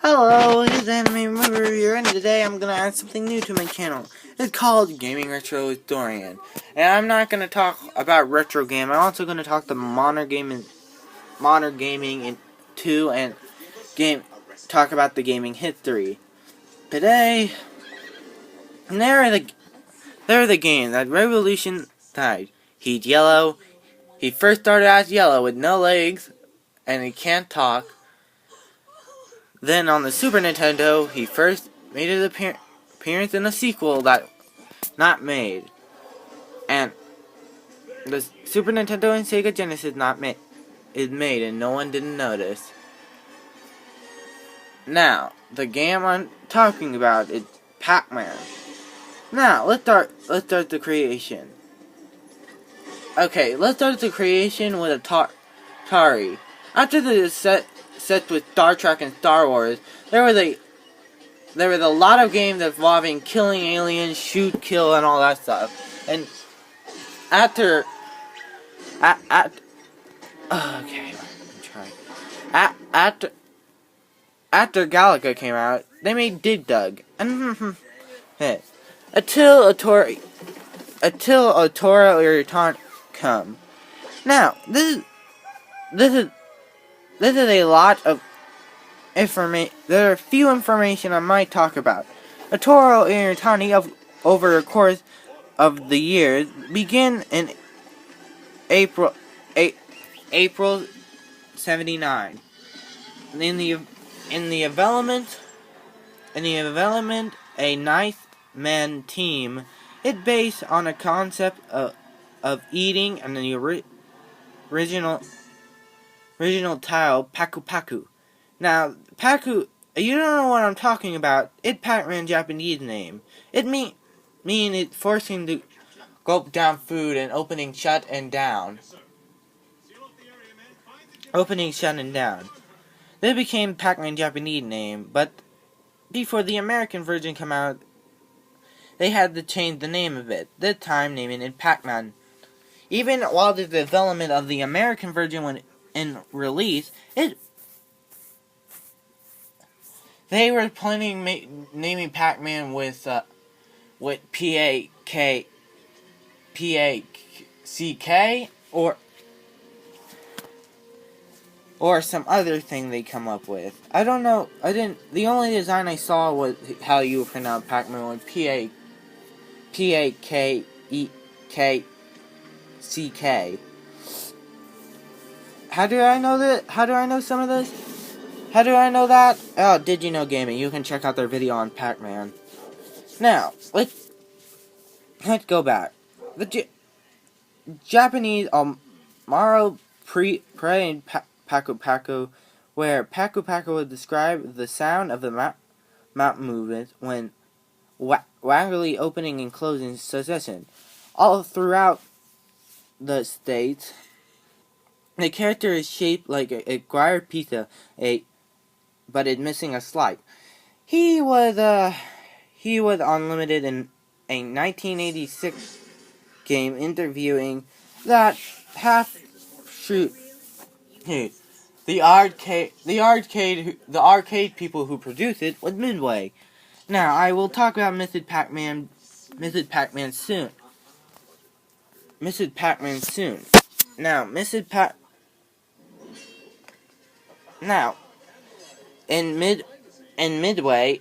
Hello, it's Anime Movie Reviewer, and today I'm going to add something new to my channel. It's called Gaming Retro with Dorian. And I'm not going to talk about retro game, I'm also going to talk the modern gaming in 2 and talk about the gaming history. Today, there are the games that revolutionized. He's yellow. He first started as yellow with no legs, and he can't talk. Then on the Super Nintendo, he first made his appearance in a sequel that not made, and the Super Nintendo and Sega Genesis is made, and no one didn't notice. Now, the game I'm talking about is Pac-Man. Now, let's start the creation. Okay, let's start the creation with Atari. After the set with Star Trek and Star Wars, there was a lot of games involving killing aliens, shoot, kill, and all that stuff. And after Galaga came out, they made Dig Dug, and until Atora Irritant come. Now this is a lot of information. There are few information I might talk about. Atora Irritani over the course of the years began in April 79. In the development, a nine-man team. It based on a concept of eating and the original title Paku Paku. Now Paku, you don't know what I'm talking about. It's Pac-Man Japanese name. It mean it forcing to gulp down food and opening shut and down. They became Pac-Man Japanese name, but before the American version came out, they had to change the name of it, this time naming it Pac-Man. Even while the development of the American version was in release, they were planning naming Pac-Man with P-A-C-K, or some other thing they come up with. I don't know. The only design I saw was how you would pronounce Pac-Man with P-A-K-E-K-C-K. How do I know that? How do I know some of this? How do I know that? Oh, Did You Know Gaming. You can check out their video on Pac-Man. Now, let's go back. The Japanese Maro Pre Paku Paku, where Paku Paku would describe the sound of the map movement when waggly opening and closing succession. All throughout the state, the character is shaped like a Guire pizza, but it's missing a slice. He was unlimited in a 1986 game interviewing that half-shoot. The arcade people who produced it was Midway. Now I will talk about Mrs. Pac-Man soon. Now, in Midway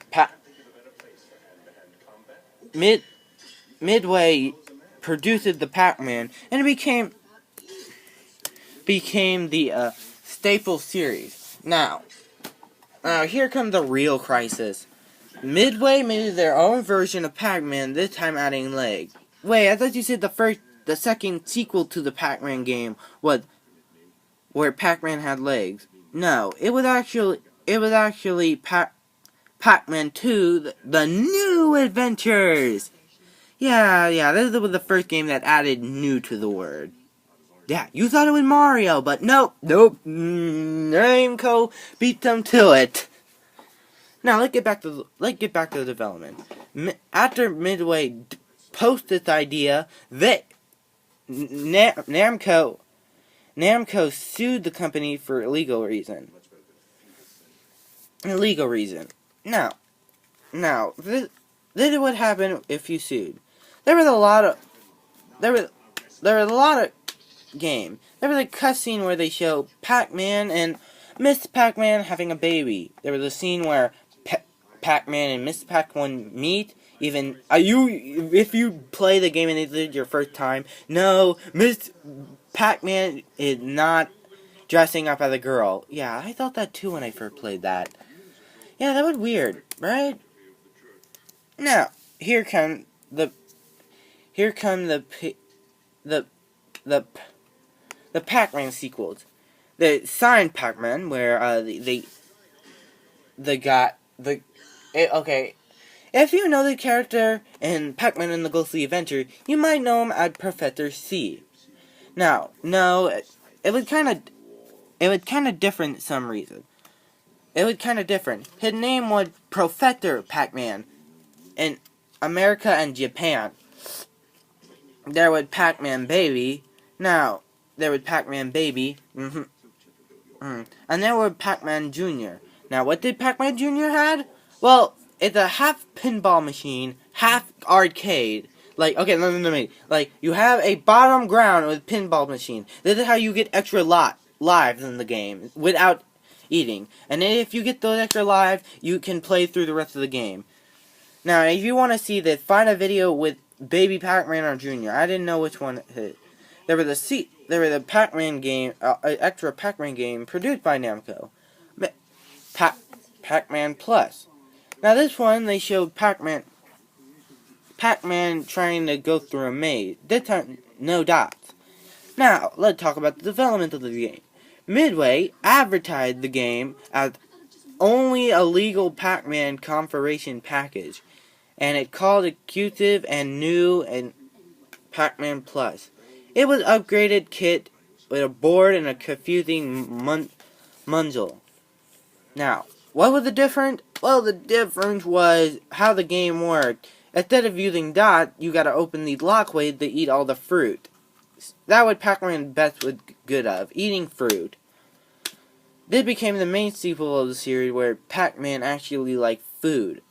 produced the Pac-Man, and it became the staple series. Now here comes the real crisis. Midway made their own version of Pac-Man, this time adding legs. Wait, I thought you said the second sequel to the Pac-Man game was where Pac-Man had legs. No, it was actually Pac-Man 2, the New Adventures. Yeah, this was the first game that added new to the word. Yeah, you thought it was Mario, but nope. Namco beat them to it. Now let's get back to the development. After Midway posted this idea, Namco sued the company for illegal reason. a legal reason. Now, this would happen if you sued. There was a lot of there was a lot of game. There was a cutscene where they show Pac-Man and Miss Pac-Man having a baby. There was a scene where Pac-Man and Miss Pac-Man meet. Even if you play the game and it's your first time, no, Miss Pac-Man is not dressing up as a girl. Yeah, I thought that too when I first played that. Yeah, that was weird, right? Now, here come the Pac-Man sequels. The signed Pac-Man, where okay. If you know the character in Pac-Man and the Ghostly Adventure, you might know him as Professor C. Now, no, it was kind of different for some reason. It was kind of different. His name was Professor Pac-Man in America and Japan. There was Pac-Man Baby. Now, there was Pac-Man Baby. And there was Pac-Man Jr. Now, what did Pac-Man Jr. had? Well, it's a half pinball machine, half arcade. Like, okay, no. Like, you have a bottom ground with pinball machine. This is how you get extra lives in the game without eating. And then if you get those extra lives, you can play through the rest of the game. Now, if you want to see this, find a video with Baby Pac-Man or Jr. I didn't know which one hit. There was a Pac-Man game, extra Pac-Man game produced by Namco. Pac-Man Plus. Now this one, they showed Pac-Man trying to go through a maze. This time, no dots. Now, let's talk about the development of the game. Midway advertised the game as only a legal Pac-Man configuration package, and it called it Exclusive and New and Pac-Man Plus. It was an upgraded kit with a board and a confusing module. Now, what was the difference? Well, the difference was how the game worked. Instead of using dots, you gotta open these lockways to eat all the fruit. That was Pac-Man best was good of, eating fruit. This became the main sequel of the series where Pac-Man actually liked food.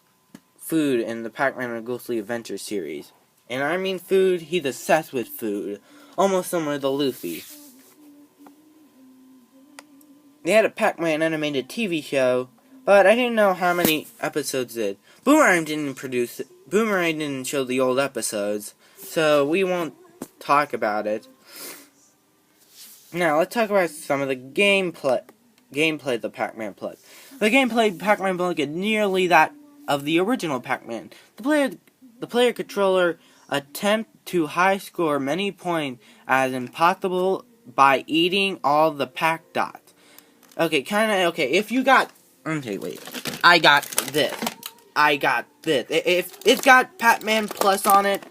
Food in the Pac-Man and Ghostly Adventure series. And I mean food, he's obsessed with food. Almost similar to Luffy. They had a Pac-Man animated TV show, but I didn't know how many episodes did. Boomerang didn't show the old episodes, so we won't talk about it. Now, let's talk about some of the gameplay of the Pac-Man Plus. The gameplay of Pac-Man Plus is nearly that of the original Pac-Man. The player controller attempt to high score many points as impossible by eating all the Pac dots. Okay, if you got... Okay, wait. I got this. If it's got Pac-Man Plus on it...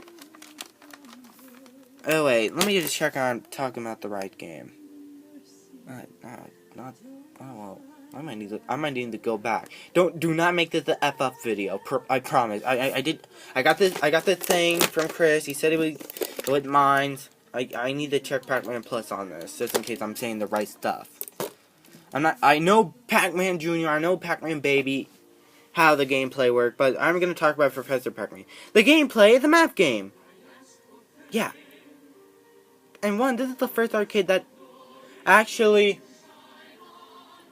Oh, wait. Let me just check on talking about the right game. I might need to go back. Do not make this the FF video. I promise. I got this thing from Chris. He said it would mind. I need to check Pac-Man Plus on this, just in case I'm saying the right stuff. I know Pac-Man Jr., I know Pac-Man Baby, how the gameplay worked, but I'm going to talk about Professor Pac-Man. The gameplay is a map game. Yeah. And this is the first arcade that actually,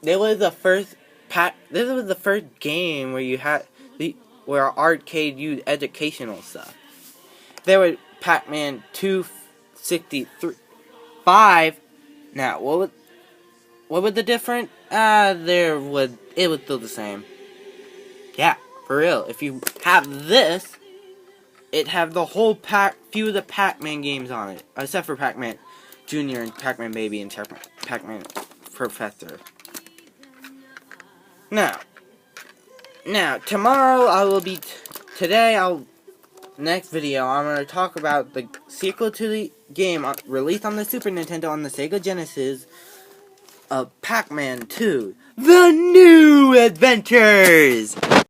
this was the first game where you had, where arcade used educational stuff. There was Pac-Man 263, 5, now, what was the difference? It was still the same. Yeah, for real. If you have this, it have the whole few of the Pac-Man games on it. Except for Pac-Man Jr. and Pac-Man Baby and Pac-Man Professor. Now, tomorrow next video, I'm going to talk about the sequel to the game released on the Super Nintendo on the Sega Genesis, of Pac-Man 2, The New Adventures!